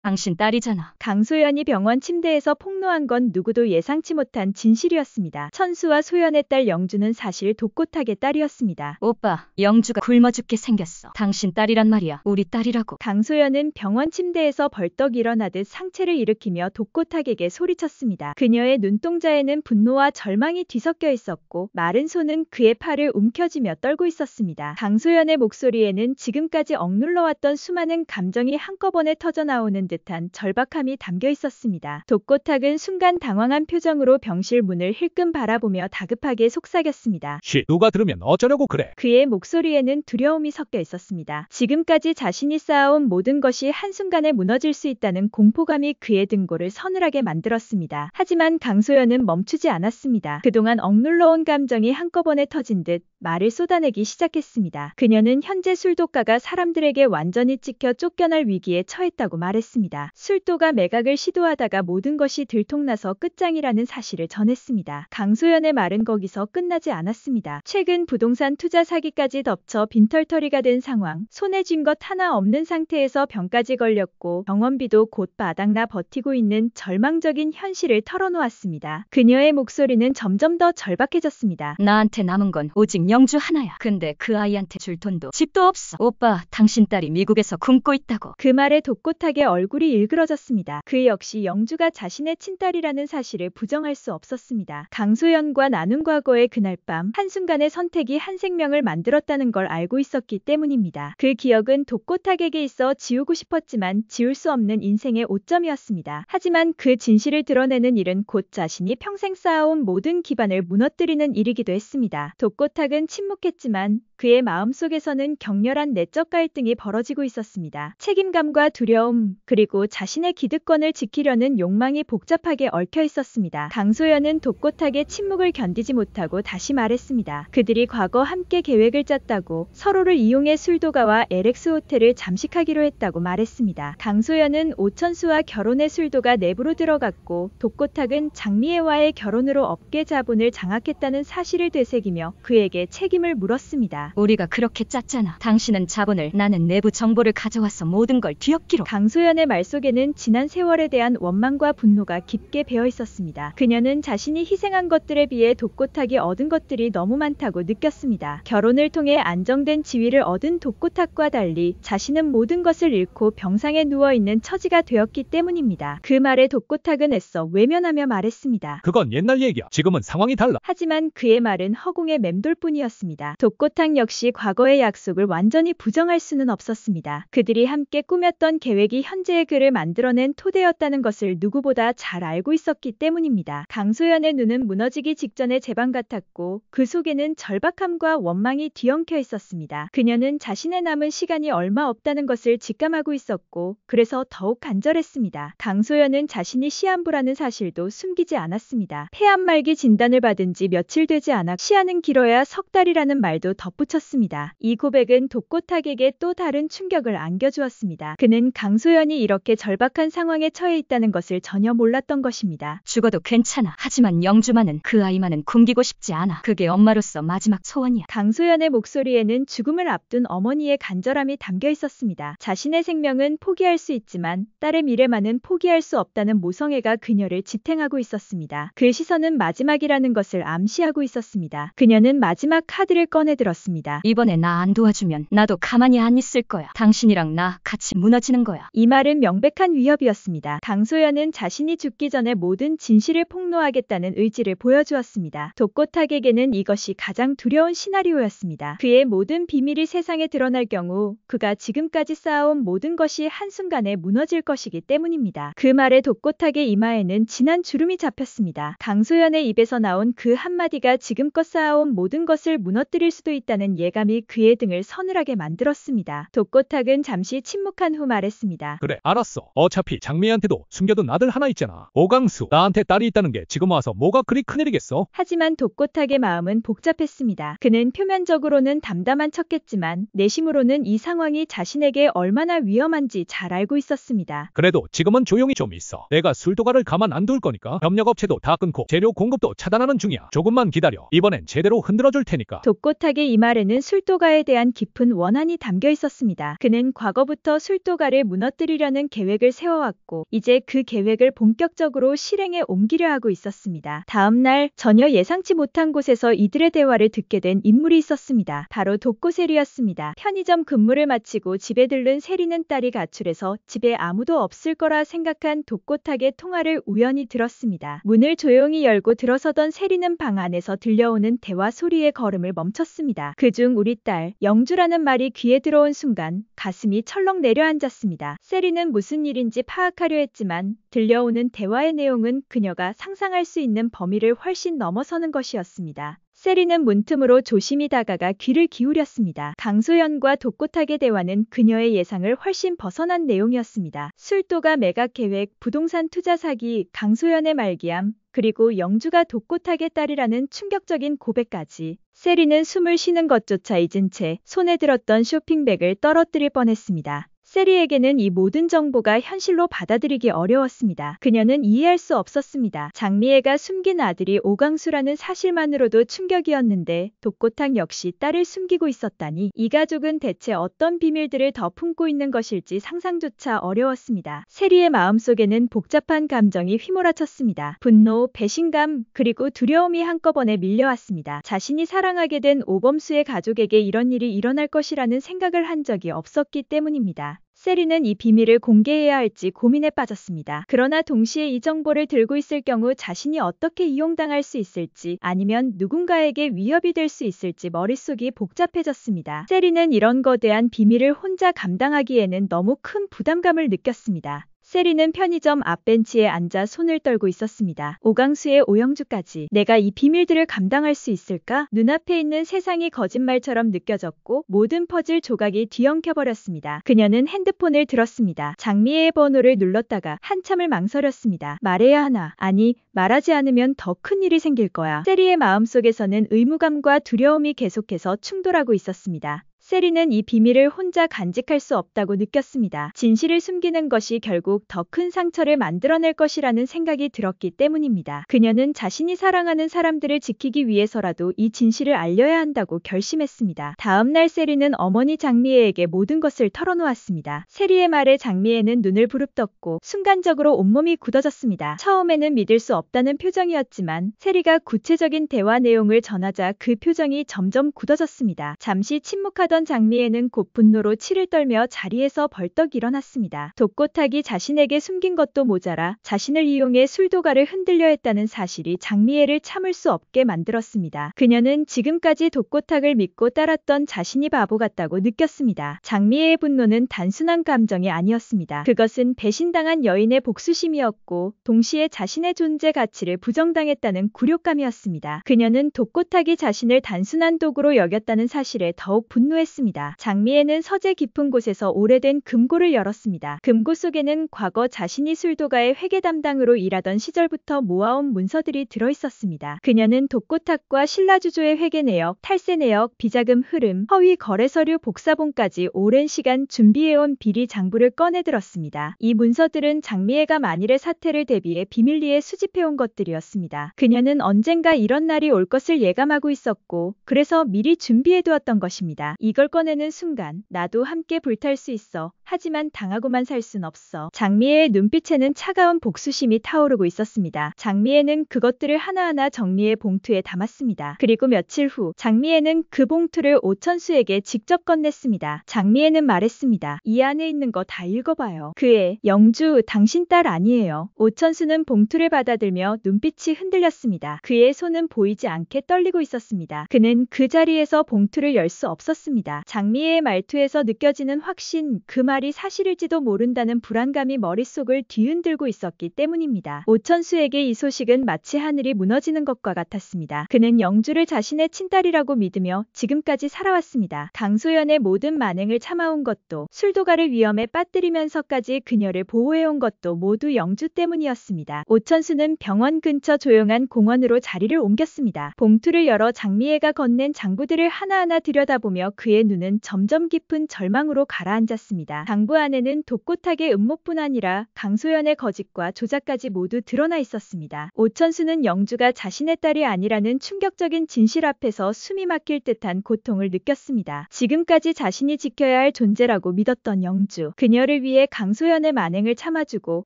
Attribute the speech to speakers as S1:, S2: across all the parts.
S1: 당신 딸이잖아.
S2: 강소연이 병원 침대에서 폭로한 건 누구도 예상치 못한 진실이었습니다. 천수와 소연의 딸 영주는 사실 독고탁의 딸이었습니다.
S1: 오빠, 영주가 굶어 죽게 생겼어. 당신 딸이란 말이야. 우리 딸이라고.
S2: 강소연은 병원 침대에서 벌떡 일어나듯 상체를 일으키며 독고탁에게 소리쳤습니다. 그녀의 눈동자에는 분노와 절망이 뒤섞여 있었고 마른 손은 그의 팔을 움켜쥐며 떨고 있었습니다. 강소연의 목소리에는 지금까지 억눌러왔던 수많은 감정이 한꺼번에 터져나오는 듯한 절박함이 담겨 있었습니다. 독고탁은 순간 당황한 표정으로 병실 문을 힐끔 바라보며 다급하게 속삭였습니다.
S3: 누가 들으면 어쩌려고 그래.
S2: 그의 목소리에는 두려움이 섞여 있었습니다. 지금까지 자신이 쌓아온 모든 것이 한순간에 무너질 수 있다는 공포감이 그의 등골을 서늘하게 만들었습니다. 하지만 강소연은 멈추지 않았습니다. 그동안 억눌러온 감정이 한꺼번에 터진 듯 말을 쏟아내기 시작했습니다. 그녀는 현재 술독가가 사람들에게 완전히 찍혀 쫓겨날 위기에 처했다고 말했습니다. 술도가 매각을 시도하다가 모든 것이 들통나서 끝장이라는 사실을 전했습니다. 강소연의 말은 거기서 끝나지 않았습니다. 최근 부동산 투자 사기까지 덮쳐 빈털터리가 된 상황, 손에 쥔 것 하나 없는 상태에서 병까지 걸렸고 병원비도 곧 바닥나 버티고 있는 절망적인 현실을 털어놓았습니다. 그녀의 목소리는 점점 더 절박해졌습니다.
S1: 나한테 남은 건 오직 영주 하나야. 근데 그 아이한테 줄 돈도 집도 없어. 오빠, 당신 딸이 미국에서 굶고 있다고.
S2: 그 말에 독고탁의 얼굴이 일그러졌습니다. 그 역시 영주가 자신의 친딸이라는 사실을 부정할 수 없었습니다. 강소연과 나눈 과거의 그날 밤, 한순간의 선택이 한 생명을 만들었다는 걸 알고 있었기 때문입니다. 그 기억은 독고탁에게 있어 지우고 싶었지만 지울 수 없는 인생의 오점이었습니다. 하지만 그 진실을 드러내는 일은 곧 자신이 평생 쌓아온 모든 기반을 무너뜨리는 일이기도 했습니다. 독고탁은 침묵했지만 그의 마음속에서는 격렬한 내적 갈등이 벌어지고 있었습니다. 책임감과 두려움, 그리고 자신의 기득권을 지키려는 욕망이 복잡하게 얽혀 있었습니다. 강소연은 독고탁의 침묵을 견디지 못하고 다시 말했습니다. 그들이 과거 함께 계획을 짰다고, 서로를 이용해 술도가와 LX 호텔을 잠식하기로 했다고 말했습니다. 강소연은 오천수와 결혼해 술도가 내부로 들어갔고 독고탁은 장미애와의 결혼으로 업계 자본을 장악했다는 사실을 되새기며 그에게 책임을 물었습니다.
S1: 우리가 그렇게 짰잖아. 당신은 자본을, 나는 내부 정보를 가져와서 모든 걸 뒤엎기로.
S2: 강소연의 말 속에는 지난 세월에 대한 원망과 분노가 깊게 배어 있었습니다. 그녀는 자신이 희생한 것들에 비해 독고탁이 얻은 것들이 너무 많다고 느꼈습니다. 결혼을 통해 안정된 지위를 얻은 독고탁과 달리 자신은 모든 것을 잃고 병상에 누워있는 처지가 되었기 때문입니다. 그 말에 독고탁은 애써 외면하며 말했습니다.
S3: 그건 옛날 얘기야. 지금은 상황이 달라.
S2: 하지만 그의 말은 허공의 맴돌뿐이었습니다. 독고탁 역시 과거의 약속을 완전히 부정할 수는 없었습니다. 그들이 함께 꾸몄던 계획이 현재의 그를 만들어낸 토대였다는 것을 누구보다 잘 알고 있었기 때문입니다. 강소연의 눈은 무너지기 직전의 제방 같았고 그 속에는 절박함과 원망이 뒤엉켜 있었습니다. 그녀는 자신의 남은 시간이 얼마 없다는 것을 직감하고 있었고 그래서 더욱 간절했습니다. 강소연은 자신이 시한부라는 사실도 숨기지 않았습니다. 폐암 말기 진단을 받은 지 며칠 되지 않아 시한은 길어야 석 달이라는 말도 덧붙였습니다. 이 고백은 독고탁에게 또 다른 충격을 안겨주었습니다. 그는 강소연이 이렇게 절박한 상황에 처해 있다는 것을 전혀 몰랐던 것입니다.
S1: 죽어도 괜찮아. 하지만 영주만은, 그 아이만은 굶기고 싶지 않아. 그게 엄마로서 마지막 소원이야.
S2: 강소연의 목소리에는 죽음을 앞둔 어머니의 간절함이 담겨 있었습니다. 자신의 생명은 포기할 수 있지만 딸의 미래만은 포기할 수 없다는 모성애가 그녀를 지탱하고 있었습니다. 그 시선은 마지막이라는 것을 암시하고 있었습니다. 그녀는 마지막 카드를 꺼내들었습니다.
S1: 이번에 나 안 도와주면 나도 가만히 안 있을 거야. 당신이랑 나 같이 무너지는 거야.
S2: 이 말은 명백한 위협이었습니다. 강소연은 자신이 죽기 전에 모든 진실을 폭로하겠다는 의지를 보여주었습니다. 독고탁에게는 이것이 가장 두려운 시나리오였습니다. 그의 모든 비밀이 세상에 드러날 경우 그가 지금까지 쌓아온 모든 것이 한순간에 무너질 것이기 때문입니다. 그 말에 독고탁의 이마에는 진한 주름이 잡혔습니다. 강소연의 입에서 나온 그 한마디가 지금껏 쌓아온 모든 것을 무너뜨릴 수도 있다는 예감이 그의 등을 서늘하게 만들었습니다. 독고탁은 잠시 침묵한 후 말했습니다.
S3: 그래, 알았어. 어차피 장미애한테도 숨겨둔 아들 하나 있잖아. 오강수. 나한테 딸이 있다는 게 지금 와서 뭐가 그리 큰일이겠어?
S2: 하지만 독고탁의 마음은 복잡했습니다. 그는 표면적으로는 담담한 척했지만 내심으로는 이 상황이 자신에게 얼마나 위험한지 잘 알고 있었습니다.
S3: 그래도 지금은 조용히 좀 있어. 내가 술도가를 가만 안 둘 거니까 협력업체도 다 끊고 재료 공급도 차단하는 중이야. 조금만 기다려. 이번엔 제대로 흔들어줄 테니까.
S2: 독고탁의 이 말에는 술도가에 대한 깊은 원한이 담겨 있었습니다. 그는 과거부터 술도가를 무너뜨리려는 해보자는 계획을 세워왔고 이제 그 계획을 본격적으로 실행에 옮기려 하고 있었습니다. 다음 날 전혀 예상치 못한 곳에서 이들의 대화를 듣게 된 인물이 있었습니다. 바로 독고세리였습니다. 편의점 근무를 마치고 집에 들른 세리는 딸이 가출해서 집에 아무도 없을 거라 생각한 독고탁의 통화를 우연히 들었습니다. 문을 조용히 열고 들어서던 세리는 방 안에서 들려오는 대화 소리에 걸음을 멈췄습니다. 그중 우리 딸 영주라는 말이 귀에 들어온 순간 가슴이 철렁 내려앉았습니다. 세리는 무슨 일인지 파악하려 했지만 들려오는 대화의 내용은 그녀가 상상할 수 있는 범위를 훨씬 넘어서는 것이었습니다. 세리는 문틈으로 조심히 다가가 귀를 기울였습니다. 강소연과 독고탁의 대화는 그녀의 예상을 훨씬 벗어난 내용이었습니다. 술도가 매각 계획, 부동산 투자 사기, 강소연의 말기암, 그리고 영주가 독고탁의 딸이라는 충격적인 고백까지. 세리는 숨을 쉬는 것조차 잊은 채 손에 들었던 쇼핑백을 떨어뜨릴 뻔했습니다. 세리에게는 이 모든 정보가 현실로 받아들이기 어려웠습니다. 그녀는 이해할 수 없었습니다. 장미애가 숨긴 아들이 오강수라는 사실만으로도 충격이었는데 독고탁 역시 딸을 숨기고 있었다니 이 가족은 대체 어떤 비밀들을 더 품고 있는 것일지 상상조차 어려웠습니다. 세리의 마음속에는 복잡한 감정이 휘몰아쳤습니다. 분노, 배신감, 그리고 두려움이 한꺼번에 밀려왔습니다. 자신이 사랑하게 된 오범수의 가족에게 이런 일이 일어날 것이라는 생각을 한 적이 없었기 때문입니다. 세리는 이 비밀을 공개해야 할지 고민에 빠졌습니다. 그러나 동시에 이 정보를 들고 있을 경우 자신이 어떻게 이용당할 수 있을지 아니면 누군가에게 위협이 될 수 있을지 머릿속이 복잡해졌습니다. 세리는 이런 거대한 비밀을 혼자 감당하기에는 너무 큰 부담감을 느꼈습니다. 세리는 편의점 앞 벤치에 앉아 손을 떨고 있었습니다. 오강수의 오영주까지 내가 이 비밀들을 감당할 수 있을까? 눈앞에 있는 세상이 거짓말처럼 느껴졌고 모든 퍼즐 조각이 뒤엉켜버렸습니다. 그녀는 핸드폰을 들었습니다. 장미애의 번호를 눌렀다가 한참을 망설였습니다. 말해야 하나? 아니, 말하지 않으면 더 큰 일이 생길 거야. 세리의 마음속에서는 의무감과 두려움이 계속해서 충돌하고 있었습니다. 세리는 이 비밀을 혼자 간직할 수 없다고 느꼈습니다. 진실을 숨기는 것이 결국 더 큰 상처를 만들어낼 것이라는 생각이 들었기 때문입니다. 그녀는 자신이 사랑하는 사람들을 지키기 위해서라도 이 진실을 알려야 한다고 결심했습니다. 다음 날 세리는 어머니 장미애에게 모든 것을 털어놓았습니다. 세리의 말에 장미애는 눈을 부릅떴고 순간적으로 온몸이 굳어졌습니다. 처음에는 믿을 수 없다는 표정이었지만 세리가 구체적인 대화 내용을 전하자 그 표정이 점점 굳어졌습니다. 잠시 침묵하던 장미애는 곧 분노로 치를 떨며 자리에서 벌떡 일어났습니다. 독고탁이 자신에게 숨긴 것도 모자라 자신을 이용해 술도가를 흔들려 했다는 사실이 장미애를 참을 수 없게 만들었습니다. 그녀는 지금까지 독고탁을 믿고 따랐던 자신이 바보 같다고 느꼈습니다. 장미애의 분노는 단순한 감정이 아니었습니다. 그것은 배신당한 여인의 복수심이었고 동시에 자신의 존재 가치를 부정당했다는 굴욕감이었습니다. 그녀는 독고탁이 자신을 단순한 도구로 여겼다는 사실에 더욱 분노했습니다. 장미애는 서재 깊은 곳에서 오래된 금고를 열었습니다. 금고 속에는 과거 자신이 술도가의 회계 담당으로 일하던 시절부터 모아온 문서들이 들어있었습니다. 그녀는 독고탁과 신라주조의 회계 내역, 탈세 내역, 비자금 흐름, 허위 거래 서류 복사본까지 오랜 시간 준비해온 비리 장부를 꺼내들었습니다. 이 문서들은 장미애가 만일의 사태를 대비해 비밀리에 수집해온 것들이었습니다. 그녀는 언젠가 이런 날이 올 것을 예감하고 있었고 그래서 미리 준비해두었던 것입니다. 이걸 꺼내는 순간 나도 함께 불탈 수 있어. 하지만 당하고만 살 순 없어. 장미애의 눈빛에는 차가운 복수심이 타오르고 있었습니다. 장미애는 그것들을 하나하나 정리해 봉투에 담았습니다. 그리고 며칠 후 장미애는 그 봉투를 오천수에게 직접 건넸습니다. 장미애는 말했습니다. 이 안에 있는 거 다 읽어봐요. 그애 영주 당신 딸 아니에요. 오천수는 봉투를 받아들며 눈빛이 흔들렸습니다. 그의 손은 보이지 않게 떨리고 있었습니다. 그는 그 자리에서 봉투를 열 수 없었습니다. 장미애의 말투에서 느껴지는 확신, 그 말이 사실일지도 모른다는 불안감이 머릿속을 뒤흔들고 있었기 때문입니다. 오천수에게 이 소식은 마치 하늘이 무너지는 것과 같았습니다. 그는 영주를 자신의 친딸이라고 믿으며 지금까지 살아왔습니다. 강소연의 모든 만행을 참아온 것도 술도가를 위험에 빠뜨리면서까지 그녀를 보호해온 것도 모두 영주 때문이었습니다. 오천수는 병원 근처 조용한 공원으로 자리를 옮겼습니다. 봉투를 열어 장미애가 건넨 장부들을 하나하나 들여다보며 그의 눈은 점점 깊은 절망으로 가라앉았습니다. 장부 안에는 독고탁의 음모뿐 아니라 강소연의 거짓과 조작까지 모두 드러나 있었습니다. 오천수는 영주가 자신의 딸이 아니라는 충격적인 진실 앞에서 숨이 막힐 듯한 고통을 느꼈습니다. 지금까지 자신이 지켜야 할 존재라고 믿었던 영주. 그녀를 위해 강소연의 만행을 참아주고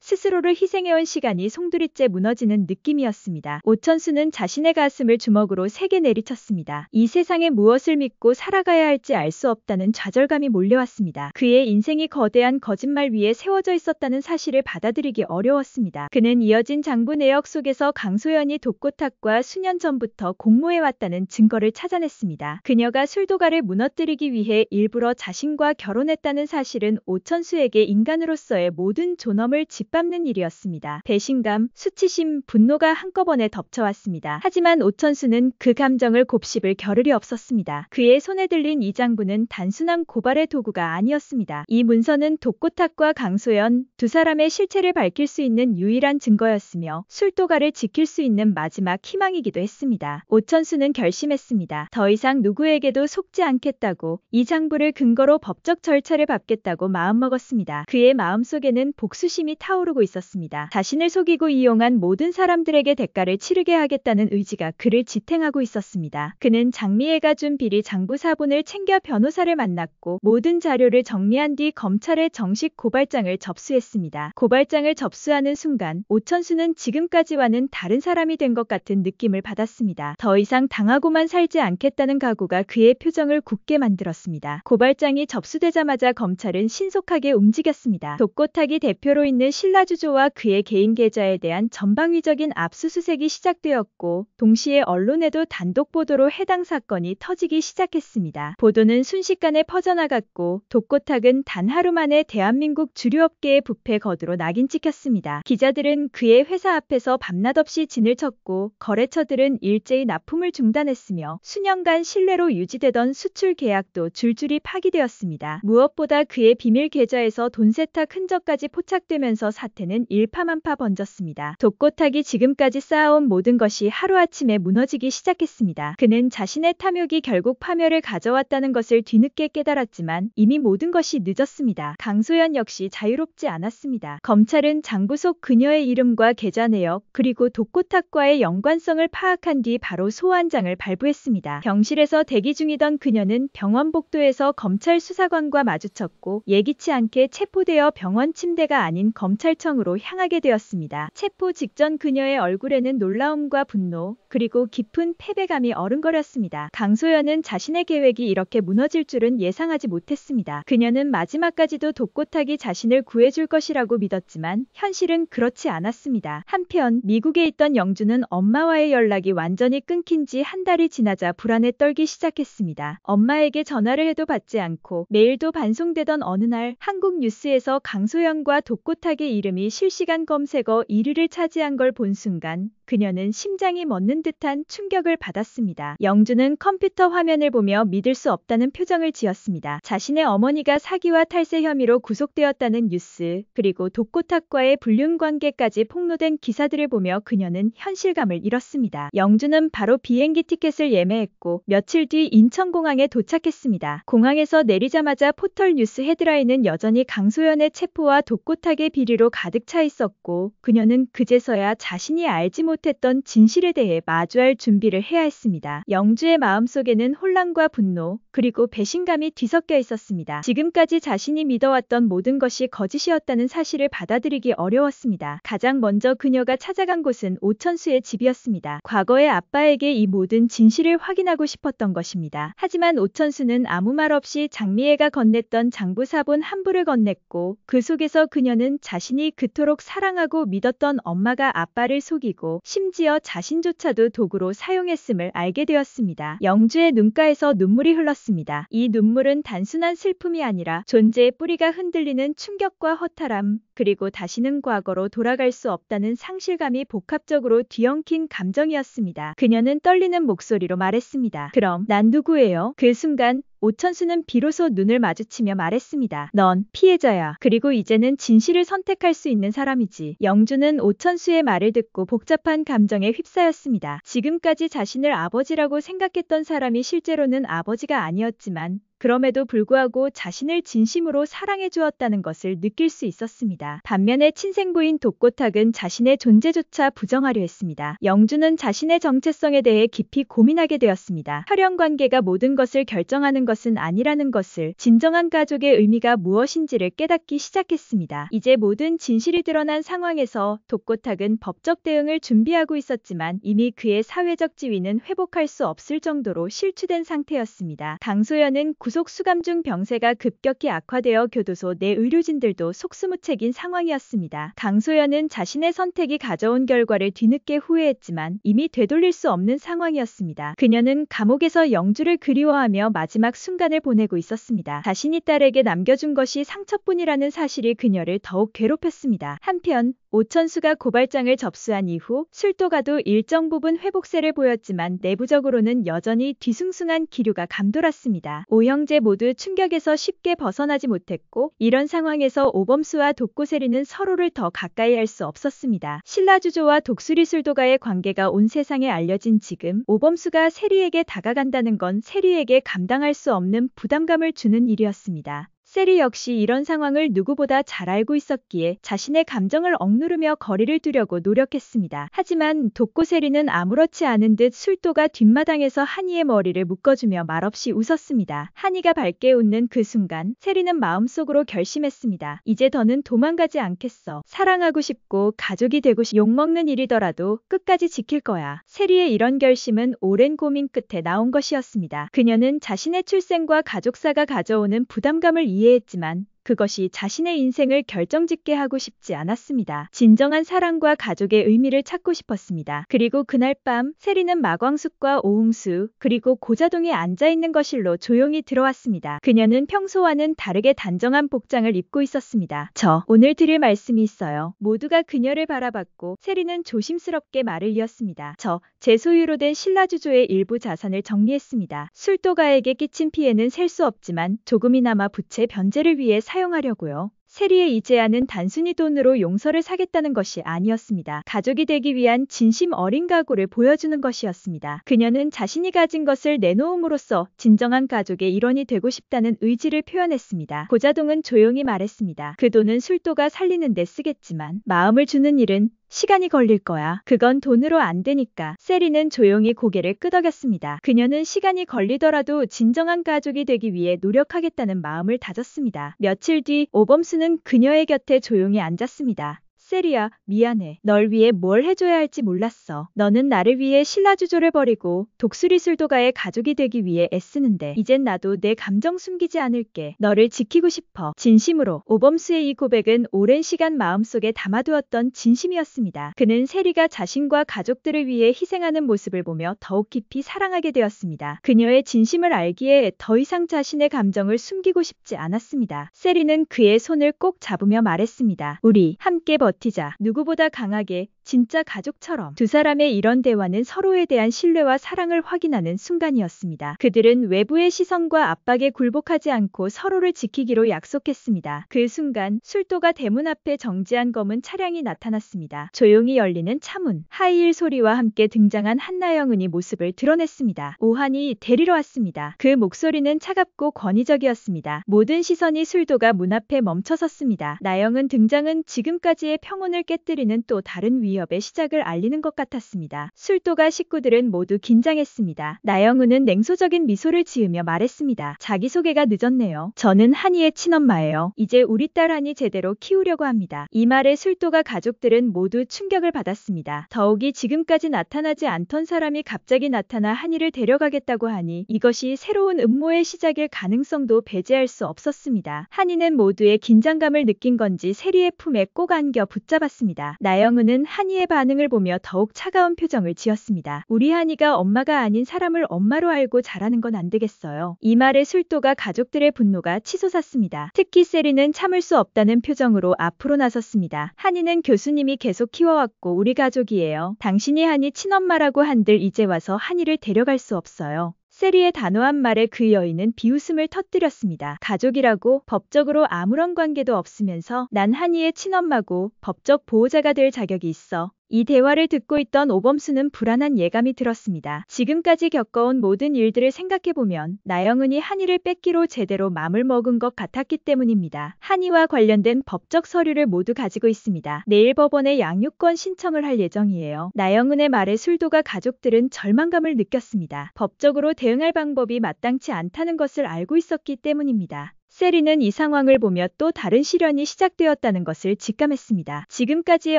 S2: 스스로를 희생해온 시간이 송두리째 무너지는 느낌이었습니다. 오천수는 자신의 가슴을 주먹으로 세게 내리쳤습니다. 이 세상에 무엇을 믿고 살아가야 할지 알 수 없다는 좌절감이 몰려왔습니다. 그의 인생이 거대한 거짓말 위에 세워져 있었다는 사실을 받아들이기 어려웠습니다. 그는 이어진 장부 내역 속에서 강소연이 독고탁과 수년 전부터 공모해왔다는 증거를 찾아냈습니다. 그녀가 술도가를 무너뜨리기 위해 일부러 자신과 결혼했다는 사실은 오천수에게 인간으로서의 모든 존엄을 짓밟는 일이었습니다. 배신감, 수치심, 분노가 한꺼번에 덮쳐왔습니다. 하지만 오천수는 그 감정을 곱씹을 겨를이 없었습니다. 그의 손에 들린 이 장부는 단순한 고발의 도구가 아니었습니다. 이 문서는 독고탁과 강소연 두 사람의 실체를 밝힐 수 있는 유일한 증거였으며 술도가를 지킬 수 있는 마지막 희망이기도 했습니다. 오천수는 결심했습니다. 더 이상 누구에게도 속지 않겠다고, 이 장부를 근거로 법적 절차를 밟겠다고 마음먹었습니다. 그의 마음속에는 복수심이 타오르고 있었습니다. 자신을 속이고 이용한 모든 사람들에게 대가를 치르게 하겠다는 의지가 그를 지탱하고 있었습니다. 그는 장미애가 준 비리 장부 사본을 챙겨 변호사를 만났고 모든 자료를 정리한 뒤 검찰에 정식 고발장을 접수했습니다. 고발장을 접수하는 순간 오천수는 지금까지와는 다른 사람이 된 것 같은 느낌을 받았습니다. 더 이상 당하고만 살지 않겠다는 각오가 그의 표정을 굳게 만들었습니다. 고발장이 접수되자마자 검찰은 신속하게 움직였습니다. 독고탁이 대표로 있는 신라주조와 그의 개인 계좌에 대한 전방위적인 압수수색이 시작되었고 동시에 언론에도 단독 보도로 해당 사건이 터지기 시작했습니다. 보도는 순식간에 퍼져나갔고 독고탁은 단 하루 만에 대한민국 주류업계의 부패 거두로 낙인 찍혔습니다. 기자들은 그의 회사 앞에서 밤낮없이 진을 쳤고 거래처들은 일제히 납품을 중단했으며 수년간 신뢰로 유지되던 수출 계약도 줄줄이 파기되었습니다. 무엇보다 그의 비밀 계좌에서 돈 세탁 흔적까지 포착되면서 사태는 일파만파 번졌습니다. 독고탁이 지금까지 쌓아온 모든 것이 하루아침에 무너지기 시작했습니다. 그는 자신의 탐욕이 결국 파멸을 가져왔다는 것을 뒤늦게 깨달았지만 이미 모든 것이 늦었습니다. 강소연 역시 자유롭지 않았습니다. 검찰은 장부 속 그녀의 이름과 계좌 내역 그리고 독고탁과의 연관성을 파악한 뒤 바로 소환장을 발부했습니다. 병실에서 대기 중이던 그녀는 병원 복도에서 검찰 수사관과 마주쳤고 예기치 않게 체포되어 병원 침대가 아닌 검찰청으로 향하게 되었습니다. 체포 직전 그녀의 얼굴에는 놀라움과 분노 그리고 깊은 패배감이 어른거렸습니다. 강소연은 자신의 계획이 이렇게 무너질 줄은 예상하지 못했습니다. 그녀는 마지막까지도 독고탁이 자신을 구해줄 것이라고 믿었지만 현실은 그렇지 않았습니다. 한편 미국에 있던 영주는 엄마와의 연락이 완전히 끊긴 지 한 달이 지나자 불안에 떨기 시작했습니다. 엄마에게 전화를 해도 받지 않고 메일도 반송되던 어느 날 한국 뉴스에서 강소연과 독고탁의 이름이 실시간 검색어 1위를 차지한 걸 본 순간 그녀는 심장이 멎는 듯한 충격을 받았습니다. 영주는 컴퓨터 화면을 보며 믿을 수 없다는 표정을 지었습니다. 자신의 어머니가 사기와 탈세 혐의로 구속되었다는 뉴스, 그리고 독고탁과의 불륜 관계까지 폭로된 기사들을 보며 그녀는 현실감을 잃었습니다. 영주는 바로 비행기 티켓을 예매했고 며칠 뒤 인천공항에 도착했습니다. 공항에서 내리자마자 포털 뉴스 헤드라인은 여전히 강소연의 체포와 독고탁의 비리로 가득 차 있었고 그녀는 그제서야 자신이 알지 못했던 진실에 대해 마주할 준비를 해야 했습니다. 영주의 마음속에는 혼란과 분노, 그리고 배신감이 뒤섞여 있었습니다. 지금까지 자신이 믿어왔던 모든 것이 거짓이었다는 사실을 받아들이기 어려웠습니다. 가장 먼저 그녀가 찾아간 곳은 오천수의 집이었습니다. 과거의 아빠에게 이 모든 진실을 확인하고 싶었던 것입니다. 하지만 오천수는 아무 말 없이 장미애가 건넸던 장부사본 한 부를 건넸고 그 속에서 그녀는 자신이 그토록 사랑하고 믿었던 엄마가 아빠를 속이고 심지어 자신조차도 도구로 사용했음을 알게 되었습니다. 영주의 눈가에서 눈물이 흘렀습니다. 이 눈물은 단순한 슬픔이 아니라 존재의 뿌리가 흔들리는 충격과 허탈함, 그리고 다시는 과거로 돌아갈 수 없다는 상실감이 복합적으로 뒤엉킨 감정이었습니다. 그녀는 떨리는 목소리로 말했습니다. 그럼 난 누구예요? 그 순간 오천수는 비로소 눈을 마주치며 말했습니다. 넌 피해자야. 그리고 이제는 진실을 선택할 수 있는 사람이지. 영주는 오천수의 말을 듣고 복잡한 감정에 휩싸였습니다. 지금까지 자신을 아버지라고 생각했던 사람이 실제로는 아버지가 아니었지만 그럼에도 불구하고 자신을 진심으로 사랑해 주었다는 것을 느낄 수 있었습니다. 반면에 친생부인 독고탁은 자신의 존재조차 부정하려 했습니다. 영주는 자신의 정체성에 대해 깊이 고민하게 되었습니다. 혈연 관계가 모든 것을 결정하는 것은 아니라는 것을, 진정한 가족의 의미가 무엇인지를 깨닫기 시작했습니다. 이제 모든 진실이 드러난 상황에서 독고탁은 법적 대응을 준비하고 있었지만 이미 그의 사회적 지위는 회복할 수 없을 정도로 실추된 상태였습니다. 강소연은 구속 수감 중 병세가 급격히 악화되어 교도소 내 의료진들도 속수무책인 상황이었습니다. 강소연은 자신의 선택이 가져온 결과를 뒤늦게 후회했지만 이미 되돌릴 수 없는 상황이었습니다. 그녀는 감옥에서 영주를 그리워하며 마지막 순간을 보내고 있었습니다. 자신이 딸에게 남겨준 것이 상처뿐이라는 사실이 그녀를 더욱 괴롭혔습니다. 한편 오천수가 고발장을 접수한 이후 술도가도 일정 부분 회복세를 보였지만 내부적으로는 여전히 뒤숭숭한 기류가 감돌았습니다. 오형제 모두 충격에서 쉽게 벗어나지 못했고 이런 상황에서 오범수와 독고세리는 서로를 더 가까이 할 수 없었습니다. 신라주조와 독수리 술도가의 관계가 온 세상에 알려진 지금 오범수가 세리에게 다가간다는 건 세리에게 감당할 수 없는 부담감을 주는 일이었습니다. 세리 역시 이런 상황을 누구보다 잘 알고 있었기에 자신의 감정을 억누르며 거리를 두려고 노력했습니다. 하지만 독고세리는 아무렇지 않은 듯 술도가 뒷마당에서 한이의 머리를 묶어주며 말없이 웃었습니다. 한이가 밝게 웃는 그 순간 세리는 마음속으로 결심했습니다. 이제 더는 도망가지 않겠어. 사랑하고 싶고 가족이 되고 싶고 욕먹는 일이더라도 끝까지 지킬 거야. 세리의 이런 결심은 오랜 고민 끝에 나온 것이었습니다. 그녀는 자신의 출생과 가족사가 가져오는 부담감을 이해했지만 그것이 자신의 인생을 결정짓게 하고 싶지 않았습니다. 진정한 사랑과 가족의 의미를 찾고 싶었습니다. 그리고 그날 밤 세리는 마광숙과 오홍수 그리고 고자동에 앉아있는 거실로 조용히 들어왔습니다. 그녀는 평소와는 다르게 단정한 복장을 입고 있었습니다. 저 오늘 드릴 말씀이 있어요. 모두가 그녀를 바라봤고 세리는 조심스럽게 말을 이었습니다. 제 소유로 된 신라주조의 일부 자산을 정리했습니다. 술도가에게 끼친 피해는 셀 수 없지만 조금이나마 부채 변제를 위해 사용하려고요. 세리의 이 제안은 단순히 돈으로 용서를 사겠다는 것이 아니었습니다. 가족이 되기 위한 진심 어린 각오를 보여주는 것이었습니다. 그녀는 자신이 가진 것을 내놓음으로써 진정한 가족의 일원이 되고 싶다는 의지를 표현했습니다. 고자동은 조용히 말했습니다. 그 돈은 술도가 살리는 데 쓰겠지만 마음을 주는 일은 시간이 걸릴 거야. 그건 돈으로 안 되니까. 세리는 조용히 고개를 끄덕였습니다. 그녀는 시간이 걸리더라도 진정한 가족이 되기 위해 노력하겠다는 마음을 다졌습니다. 며칠 뒤 오범수는 그녀의 곁에 조용히 앉았습니다. 세리야, 미안해. 널 위해 뭘 해줘야 할지 몰랐어. 너는 나를 위해 신라주조를 버리고 독수리 술도가의 가족이 되기 위해 애쓰는데 이젠 나도 내 감정 숨기지 않을게. 너를 지키고 싶어. 진심으로. 오범수의 이 고백은 오랜 시간 마음속에 담아두었던 진심이었습니다. 그는 세리가 자신과 가족들을 위해 희생하는 모습을 보며 더욱 깊이 사랑하게 되었습니다. 그녀의 진심을 알기에 더 이상 자신의 감정을 숨기고 싶지 않았습니다. 세리는 그의 손을 꼭 잡으며 말했습니다. 우리 함께 버티자. 누구보다 강하게, 진짜 가족처럼. 두 사람의 이런 대화는 서로에 대한 신뢰와 사랑을 확인하는 순간이었습니다. 그들은 외부의 시선과 압박에 굴복하지 않고 서로를 지키기로 약속했습니다. 그 순간 술도가 대문 앞에 정지한 검은 차량이 나타났습니다. 조용히 열리는 차문, 하이힐 소리와 함께 등장한 한나영은이 모습을 드러냈습니다. 오한이 데리러 왔습니다. 그 목소리는 차갑고 권위적이었습니다. 모든 시선이 술도가 문 앞에 멈춰섰습니다. 나영은 등장은 지금까지의 평온을 깨뜨리는 또 다른 위협의 시작을 알리는 것 같았습니다. 술도가 식구들은 모두 긴장했습니다. 나영은은 냉소적인 미소를 지으며 말했습니다. 자기소개가 늦었네요. 저는 한이의 친엄마예요. 이제 우리 딸 한이 제대로 키우려고 합니다. 이 말에 술도가 가족들은 모두 충격을 받았습니다. 더욱이 지금까지 나타나지 않던 사람이 갑자기 나타나 한이를 데려가겠다고 하니 이것이 새로운 음모의 시작일 가능성도 배제할 수 없었습니다. 한이는 모두의 긴장감을 느낀 건지 세리의 품에 꼭 안겨 붙잡았습니다. 나영은은 한이의 반응을 보며 더욱 차가운 표정을 지었습니다. 우리 한이가 엄마가 아닌 사람을 엄마로 알고 자라는 건 안 되겠어요. 이 말에 술도가 가족들의 분노가 치솟았습니다. 특히 세리는 참을 수 없다는 표정으로 앞으로 나섰습니다. 한이는 교수님이 계속 키워왔고 우리 가족이에요. 당신이 한이 친엄마라고 한들 이제 와서 한이를 데려갈 수 없어요. 세리의 단호한 말에 그 여인은 비웃음을 터뜨렸습니다. 가족이라고 법적으로 아무런 관계도 없으면서 난 한이의 친엄마고 법적 보호자가 될 자격이 있어. 이 대화를 듣고 있던 오범수는 불안한 예감이 들었습니다. 지금까지 겪어온 모든 일들을 생각해보면 나영은이 한이를 뺏기로 제대로 맘을 먹은 것 같았기 때문입니다. 한이와 관련된 법적 서류를 모두 가지고 있습니다. 내일 법원에 양육권 신청을 할 예정이에요. 나영은의 말에 술도가 가족들은 절망감을 느꼈습니다. 법적으로 대응할 방법이 마땅치 않다는 것을 알고 있었기 때문입니다. 세리는 이 상황을 보며 또 다른 시련이 시작되었다는 것을 직감했습니다. 지금까지의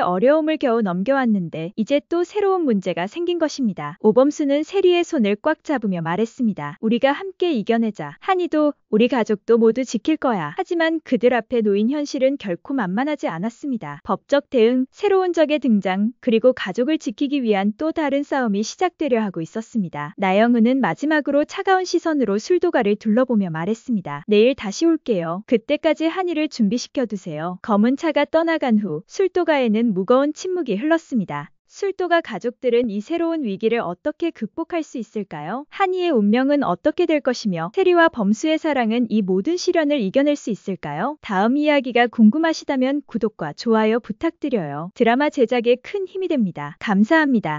S2: 어려움을 겨우 넘겨왔는데 이제 또 새로운 문제가 생긴 것입니다. 오범수는 세리의 손을 꽉 잡으며 말했습니다. 우리가 함께 이겨내자. 한이도 우리 가족도 모두 지킬 거야. 하지만 그들 앞에 놓인 현실은 결코 만만하지 않았습니다. 법적 대응, 새로운 적의 등장, 그리고 가족을 지키기 위한 또 다른 싸움이 시작되려 하고 있었습니다. 나영은은 마지막으로 차가운 시선으로 술도가를 둘러보며 말했습니다. 내일 다시 올게요. 그때까지 한이를 준비시켜두세요. 검은 차가 떠나간 후 술도가에는 무거운 침묵이 흘렀습니다. 술도가 가족들은 이 새로운 위기를 어떻게 극복할 수 있을까요? 한이의 운명은 어떻게 될 것이며 세리와 범수의 사랑은 이 모든 시련을 이겨낼 수 있을까요? 다음 이야기가 궁금하시다면 구독과 좋아요 부탁드려요. 드라마 제작에 큰 힘이 됩니다. 감사합니다.